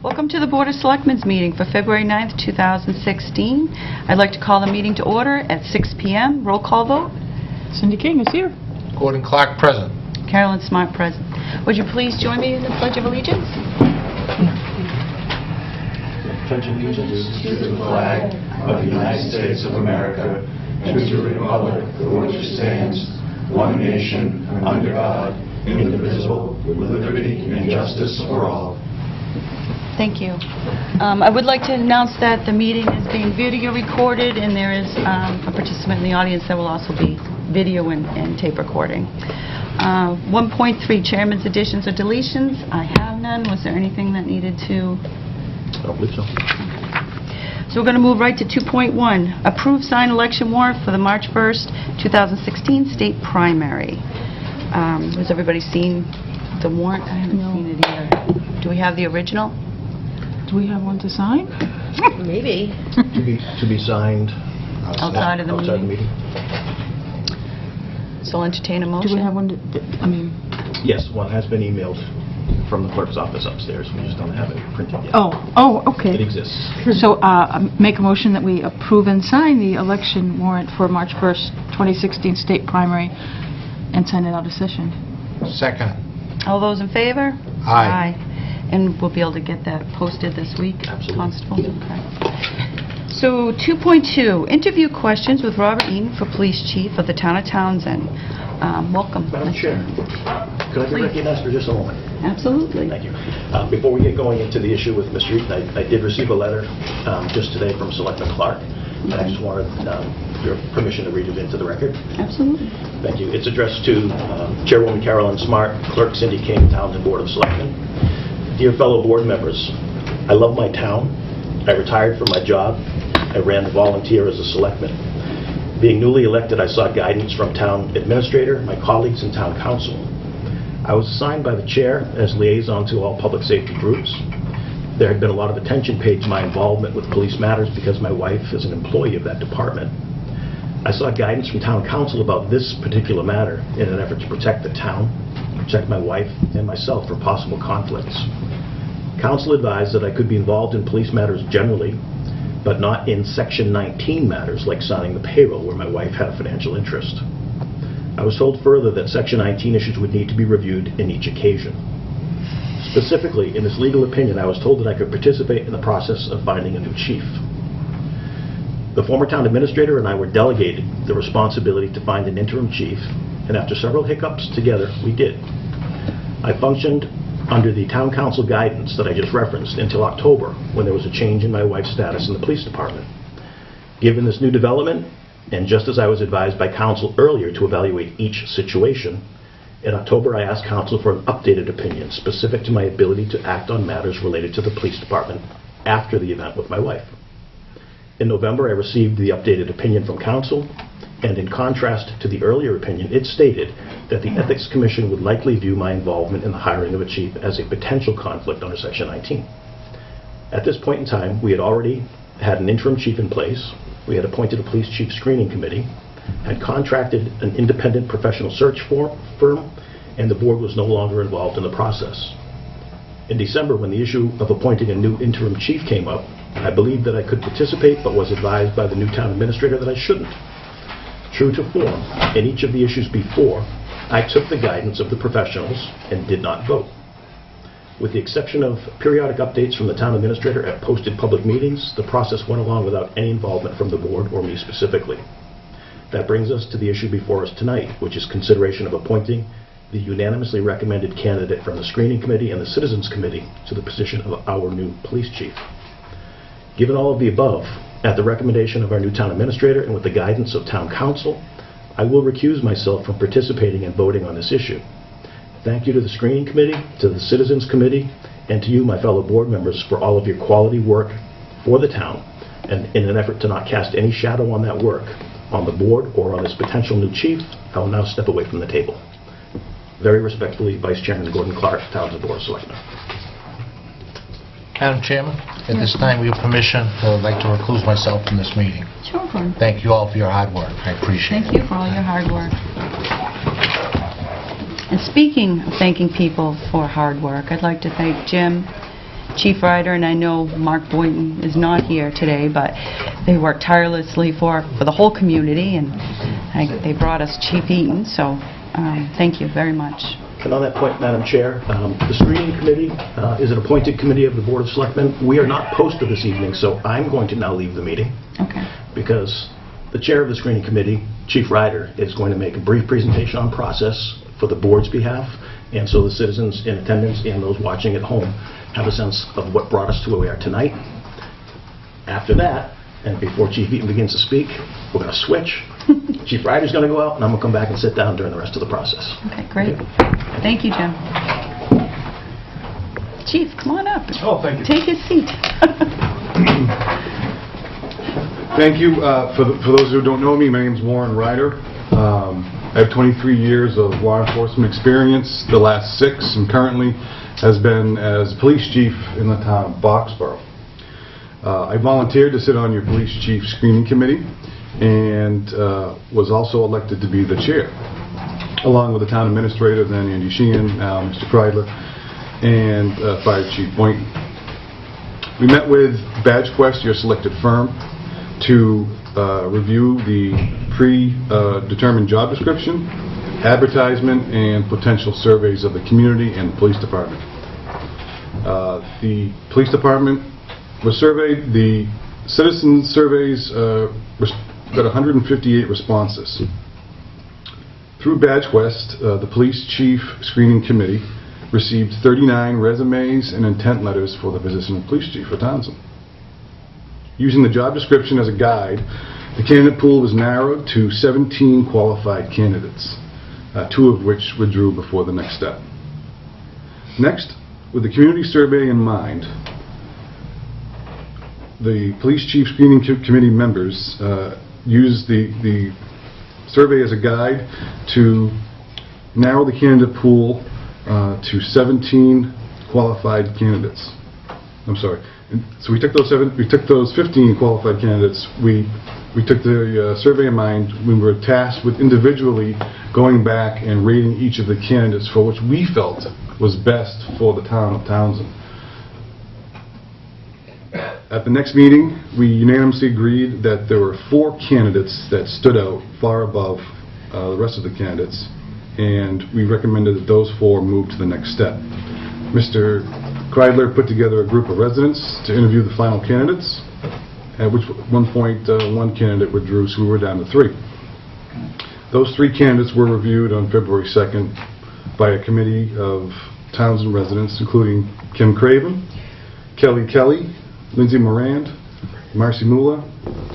Welcome to the Board of Selectmen's meeting for February 9th, 2016. I'd like to call the meeting to order at 6 p.m. Roll call vote. Cindy King is here. Gordon Clark, present. Carolyn Smart, present. Would you please join me in the Pledge of Allegiance? Pledge allegiance to the flag of the United States of America and to the republic for which it stands, one nation, under God, indivisible, with liberty and justice for all. Thank you. I would like to announce that the meeting is being video recorded, and there is a participant in the audience that will also be video and tape recording. 1.3, Chairman's additions or deletions. I have none. Was there anything that needed to... I don't believe so. So we're going to move right to 2.1. Approve signed election warrant for the March 1st, 2016 state primary. Has everybody seen the warrant? I haven't seen it either. Do we have the original? Do we have one to sign? Maybe. To be signed Outside of the meeting. So I'll entertain a motion. Do we have one I mean... Yes, one has been emailed from the clerk's office upstairs. We just don't have it printed yet. Oh, okay. It exists. So make a motion that we approve and sign the election warrant for March 1st, 2016 state primary and send it out of session. Second. All those in favor? Aye. And we'll be able to get that posted this week? Absolutely. Constable? Okay. So 2.2, interview questions with Robert Eaton for Police Chief of the Town of Townsend. Welcome. Madam Chair, could I be recognized for just a moment? Absolutely. Thank you. Before we get going into the issue with Mr. Eaton, I did receive a letter just today from Selectman Clark, and I just wanted your permission to read it into the record. Absolutely. Thank you. It's addressed to Chairwoman Carolyn Smart, Clerk Cindy King, Townsend Board of Selectmen. Dear fellow board members, I love my town. I retired from my job. I ran the volunteer as a selectman. Being newly elected, I sought guidance from town administrator, my colleagues, and town council. I was assigned by the chair as liaison to all public safety groups. There had been a lot of attention paid to my involvement with police matters because my wife is an employee of that department. I sought guidance from town council about this particular matter in an effort to protect the town, protect my wife and myself from possible conflicts. Council advised that I could be involved in police matters generally, but not in Section 19 matters like signing the payroll where my wife had a financial interest. I was told further that Section 19 issues would need to be reviewed in each occasion. Specifically, in this legal opinion, I was told that I could participate in the process of finding a new chief. The former town administrator and I were delegated the responsibility to find an interim chief, and after several hiccups together, we did. I functioned under the town council guidance that I just referenced until October, when there was a change in my wife's status in the police department. Given this new development, and just as I was advised by council earlier to evaluate each situation, in October I asked council for an updated opinion specific to my ability to act on matters related to the police department after the event with my wife. In November I received the updated opinion from council, and in contrast to the earlier opinion, it stated that the Ethics Commission would likely view my involvement in the hiring of a chief as a potential conflict under Section 19. At this point in time, we had already had an interim chief in place, we had appointed a police chief screening committee, had contracted an independent professional search firm, and the board was no longer involved in the process. In December, when the issue of appointing a new interim chief came up, I believed that I could participate, but was advised by the new town administrator that I shouldn't. True to form, in each of the issues before, I took the guidance of the professionals and did not vote. With the exception of periodic updates from the town administrator at posted public meetings, the process went along without any involvement from the board or me specifically. That brings us to the issue before us tonight, which is consideration of appointing the unanimously recommended candidate from the screening committee and the citizens committee to the position of our new police chief. Given all of the above, at the recommendation of our new town administrator and with the guidance of town council, I will recuse myself from participating and voting on this issue. Thank you to the screening committee, to the citizens committee, and to you, my fellow board members, for all of your quality work for the town, and in an effort to not cast any shadow on that work on the board or on this potential new chief, I will now step away from the table. Very respectfully, Vice Chairman Gordon Clark, Townsend Board of Selectmen. Madam Chairman, at this time, with your permission, I would like to recluse myself from this meeting. Sure. Thank you all for your hard work. I appreciate it. Thank you for all your hard work. And speaking of thanking people for hard work, I'd like to thank Jim Chief Ryder, and I know Mark Boynton is not here today, but they work tirelessly for the whole community, and they brought us Chief Eaton, so thank you very much. And on that point, Madam Chair, the screening committee is an appointed committee of the Board of Selectmen. We are not posted this evening, so I'm going to now leave the meeting. Okay. Because the chair of the screening committee, Chief Ryder, is going to make a brief presentation on process for the board's behalf, and so the citizens in attendance and those watching at home have a sense of what brought us to where we are tonight. After that, and before Chief Eaton begins to speak, we're going to switch. Chief Ryder's going to go out, and I'm going to come back and sit down during the rest of the process. Okay, great. Thank you, Jim. Chief, come on up. Oh, thank you. Take his seat. Thank you. For those who don't know me, my name is Warren Ryder. I have 23 years of law enforcement experience. The last 6, and currently has been as police chief in the town of Boxborough. I volunteered to sit on your police chief screening committee, and was also elected to be the chair, along with the town administrator, then Andy Sheehan, now Mr. Kreidler, and Fire Chief Boynton. We met with BadgeQuest, your selected firm, to review the predetermined job description, advertisement, and potential surveys of the community and the police department. The police department was surveyed. The citizen surveys got 158 responses. Through BadgeQuest, the police chief screening committee received 39 resumes and intent letters for the position of police chief for Townsend. Using the job description as a guide, the candidate pool was narrowed to 17 qualified candidates, 2 of which withdrew before the next step. Next, with the community survey in mind, the police chief screening committee members used the survey as a guide to narrow the candidate pool to 17 qualified candidates. I'm sorry. So we took those 15 qualified candidates. We took the survey in mind. We were tasked with individually going back and rating each of the candidates for which we felt was best for the town of Townsend. At the next meeting, we unanimously agreed that there were 4 candidates that stood out far above the rest of the candidates, and we recommended that those 4 move to the next step. Mr. Kreidler put together a group of residents to interview the final candidates, at which one point 1 candidate withdrew, so we were down to 3. Those 3 candidates were reviewed on February 2nd by a committee of Townsend residents, including Kim Craven, Kelly, Lindsay Morand, Marcy Mula,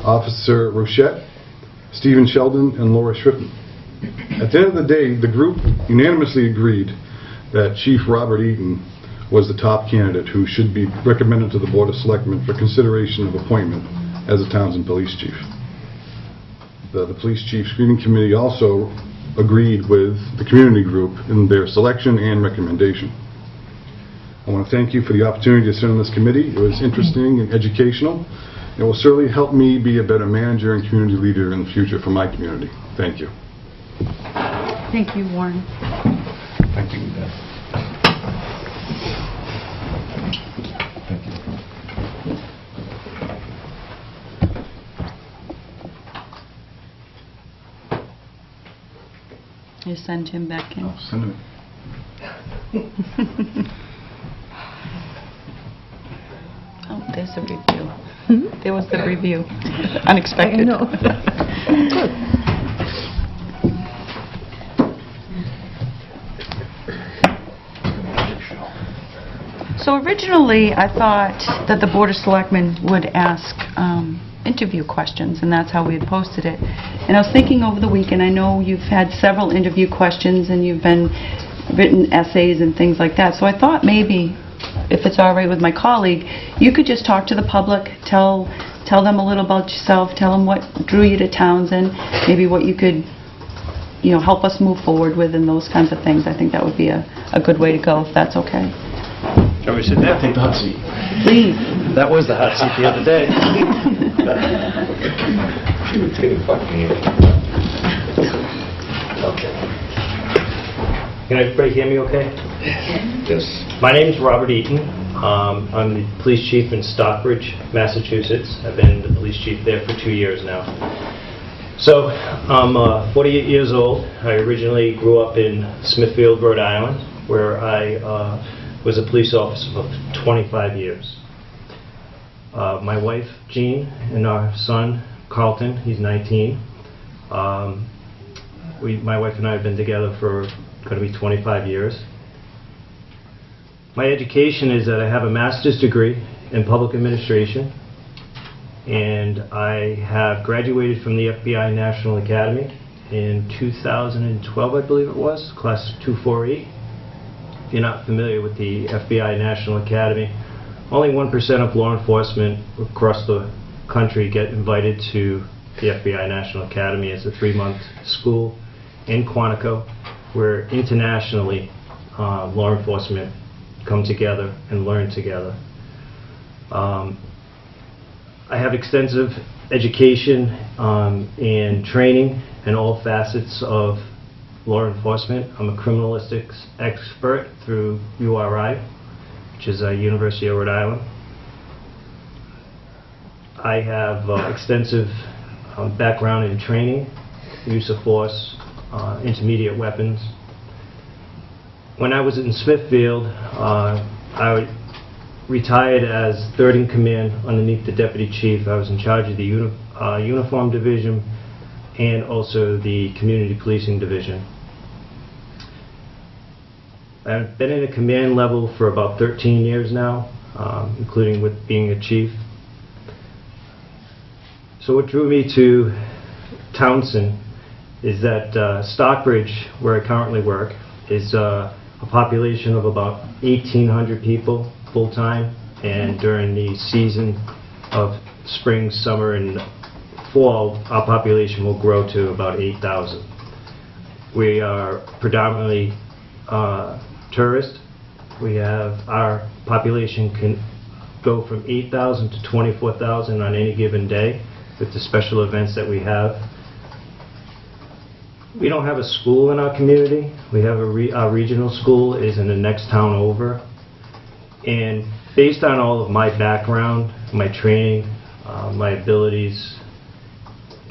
Officer Rochette, Stephen Sheldon, and Laura Schrippen. At the end of the day, the group unanimously agreed that Chief Robert Eaton was the top candidate who should be recommended to the Board of Selectmen for consideration of appointment as a Townsend Police Chief. The Police Chief Screening Committee also agreed with the community group in their selection and recommendation. I want to thank you for the opportunity to sit on this committee. It was interesting and educational. It will certainly help me be a better manager and community leader in the future for my community. Thank you. Thank you, Warren. Thank you, Beth. Thank you. You send him back in. Oh, send him. Oh, there's a review. There was the review. Unexpected. I know. So originally, I thought that the Board of Selectmen would ask interview questions, and that's how we had posted it. And I was thinking over the weekend, I know you've had several interview questions, and you've been written essays and things like that. So I thought maybe, if it's all right with my colleague, you could just talk to the public, tell them a little about yourself, tell them what drew you to Townsend, maybe what you could, help us move forward with, and those kinds of things. I think that would be a good way to go, if that's okay. Shall we sit there? Take the hot seat. Please. That was the hot seat the other day. Okay. Can everybody hear me okay? Yes. My name is Robert Eaton. I'm the police chief in Stockbridge, Massachusetts. I've been the police chief there for 2 years now. So, I'm 48 years old. I originally grew up in Smithfield, Rhode Island, where I was a police officer for 25 years. My wife, Jean, and our son, Carlton, he's 19. My wife and I have been together for going to be 25 years. My education is that I have a master's degree in public administration, and I have graduated from the FBI National Academy in 2012, I believe it was, class 248. If you're not familiar with the FBI National Academy, only 1% of law enforcement across the country get invited to the FBI National Academy. It's a 3-month school in Quantico where internationally law enforcement come together and learn together. I have extensive education and training in all facets of law enforcement. I'm a criminalistics expert through URI, which is University of Rhode Island. I have extensive background in training, use of force, intermediate weapons. When I was in Smithfield, I retired as third in command underneath the deputy chief. I was in charge of the uniform division and also the community policing division. I've been in a command level for about 13 years now, including with being a chief. So what drew me to Townsend is that Stockbridge, where I currently work, is a population of about 1,800 people full-time, and during the season of spring, summer, and fall, our population will grow to about 8,000. We are predominantly tourist. Our population can go from 8,000 to 24,000 on any given day with the special events that we have. We don't have a school in our community. We have our regional school is in the next town over. And based on all of my background, my training, my abilities,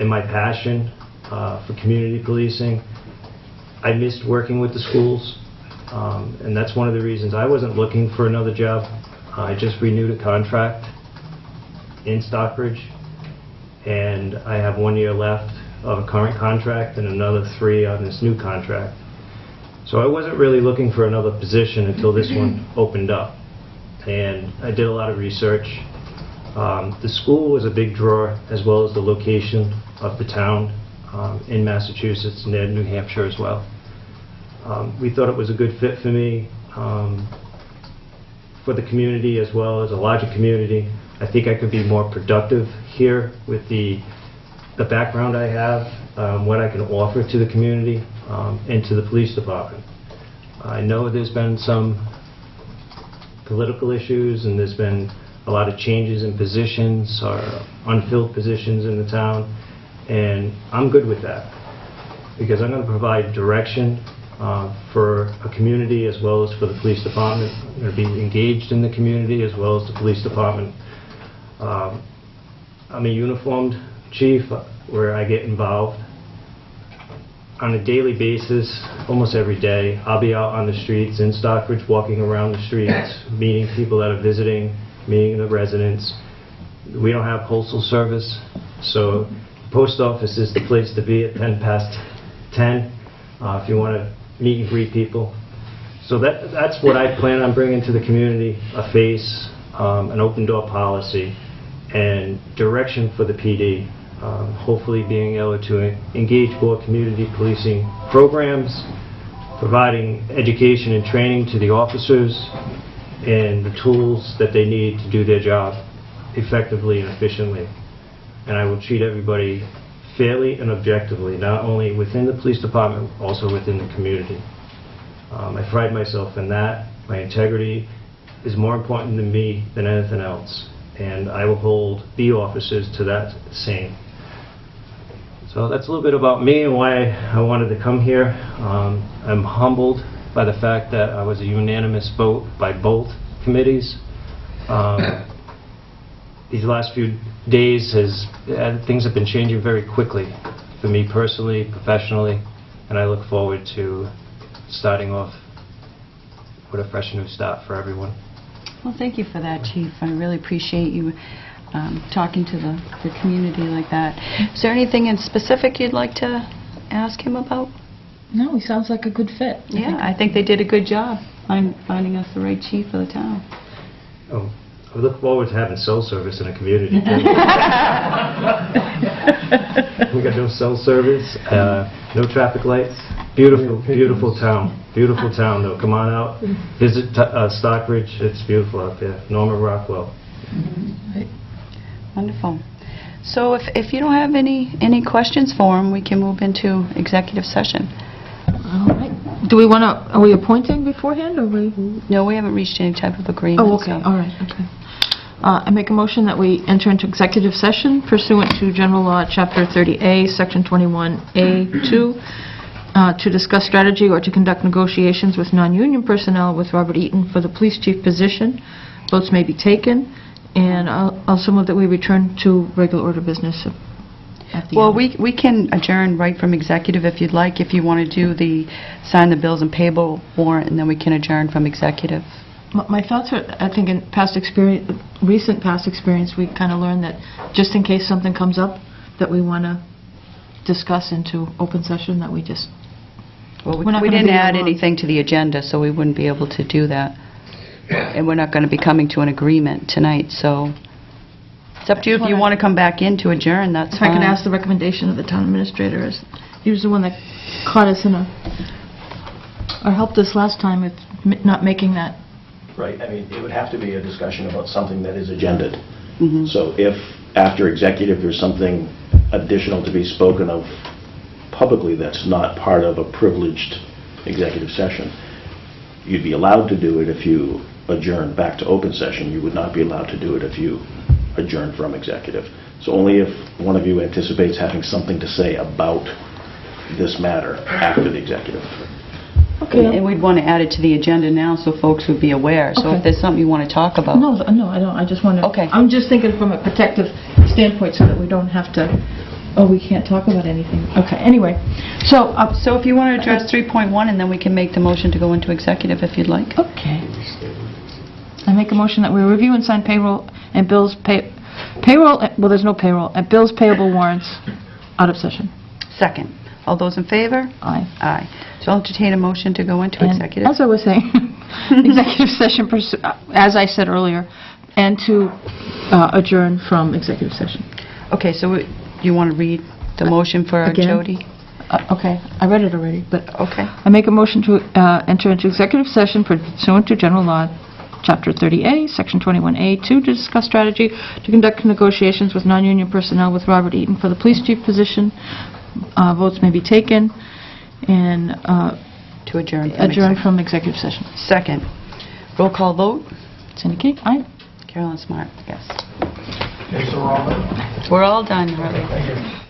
and my passion for community policing, I missed working with the schools. And that's one of the reasons I wasn't looking for another job. I just renewed a contract in Stockbridge, and I have 1 year left of a current contract and another 3 on this new contract. So I wasn't really looking for another position until this one opened up. And I did a lot of research. The school was a big draw, as well as the location of the town in Massachusetts, near New Hampshire as well. We thought it was a good fit for me, for the community as well as a larger community. I think I could be more productive here with the background I have, what I can offer to the community and to the police department. I know there's been some political issues, and there's been a lot of changes in positions or unfilled positions in the town, and I'm good with that because I'm going to provide direction for a community as well as for the police department. I'm going to be engaged in the community as well as the police department. I'm a uniformed chief where I get involved on a daily basis, almost every day. I'll be out on the streets in Stockbridge, walking around the streets, meeting people that are visiting, meeting the residents. We don't have postal service, so the post office is the place to be at 10:10 if you want to meet and greet people. So that's what I plan on bringing to the community: a face, an open door policy, and direction for the PD. Hopefully being able to engage more community policing programs, providing education and training to the officers, and the tools that they need to do their job effectively and efficiently. And I will treat everybody fairly and objectively, not only within the police department, also within the community. I pride myself in that. My integrity is more important to me than anything else, and I will hold the officers to that same. So that's a little bit about me and why I wanted to come here. I'm humbled by the fact that I was a unanimous vote by both committees. These last few days, things have been changing very quickly for me personally, professionally, and I look forward to starting off with a fresh new start for everyone. Well, thank you for that, Chief. I really appreciate you talking to the community like that. Is there anything in specific you'd like to ask him about? No, he sounds like a good fit. Yeah, I think they did a good job finding us the right chief for the town. Oh, I look forward to having cell service in a community. We got no cell service, no traffic lights. Beautiful, beautiful town. Beautiful town, though. Come on out, visit Stockbridge. It's beautiful out there. Norman Rockwell. Right. Wonderful. So if you don't have any questions for him, we can move into executive session. All right. Do we want to, are we appointing beforehand, or we? No, we haven't reached any type of agreement. Oh, okay, all right, okay. I make a motion that we enter into executive session pursuant to General Law, Chapter 30A, Section 21A2, to discuss strategy or to conduct negotiations with non-union personnel with Robert Eaton for the police chief position. Votes may be taken, and I'll also move that we return to regular order business at the Well, end. we can adjourn right from executive if you'd like, if you want to do sign the bills and payable warrant, and then we can adjourn from executive. My thoughts are, I think in recent past experience, we kind of learned that just in case something comes up that we want to discuss into open session, that we just... Well, We're not we gonna didn't be add alone. anything to the agenda, so we wouldn't be able to do that. And we're not going to be coming to an agreement tonight, so it's up to you. If you want to come back in to adjourn, that's If I fine. could ask the recommendation of the town administrator, as he was the one that caught us in or helped us last time with not making that. Right, I mean, it would have to be a discussion about something that is agended. Mhm. So if, after executive, there's something additional to be spoken of publicly that's not part of a privileged executive session, you'd be allowed to do it if you adjourn back to open session. You would not be allowed to do it if you adjourn from executive. So only if one of you anticipates having something to say about this matter after the executive. Okay. And we'd want to add it to the agenda now so folks would be aware. So Okay. if there's something you want to talk about. No, I don't. I just want to... Okay. I'm just thinking from a protective standpoint so that we don't have to, oh, we can't talk about anything. Okay, anyway. So if you want to address 3.1, and then we can make the motion to go into executive if you'd like. okay. I make a motion that we review and sign payroll and bills well, there's no payroll, and bills payable warrants out of session. Second. All those in favor? Aye. Aye. So I'll entertain a motion to go into And executive. as I was saying, executive session, as I said earlier, and to adjourn from executive session. Okay, so you want to read the motion for Again? Jody? Okay, I read it already, but Okay. I make a motion to enter into executive session pursuant to General Law, Chapter 30A, Section 21A, to discuss strategy to conduct negotiations with non-union personnel with Robert Eaton for the police chief position. Votes may be taken, and To adjourn. adjourn from executive session. Second. Roll call vote. Cindy King? Aye. Carolyn Smart, yes. Okay, so we're all done? We're all done, Harley. Thank you.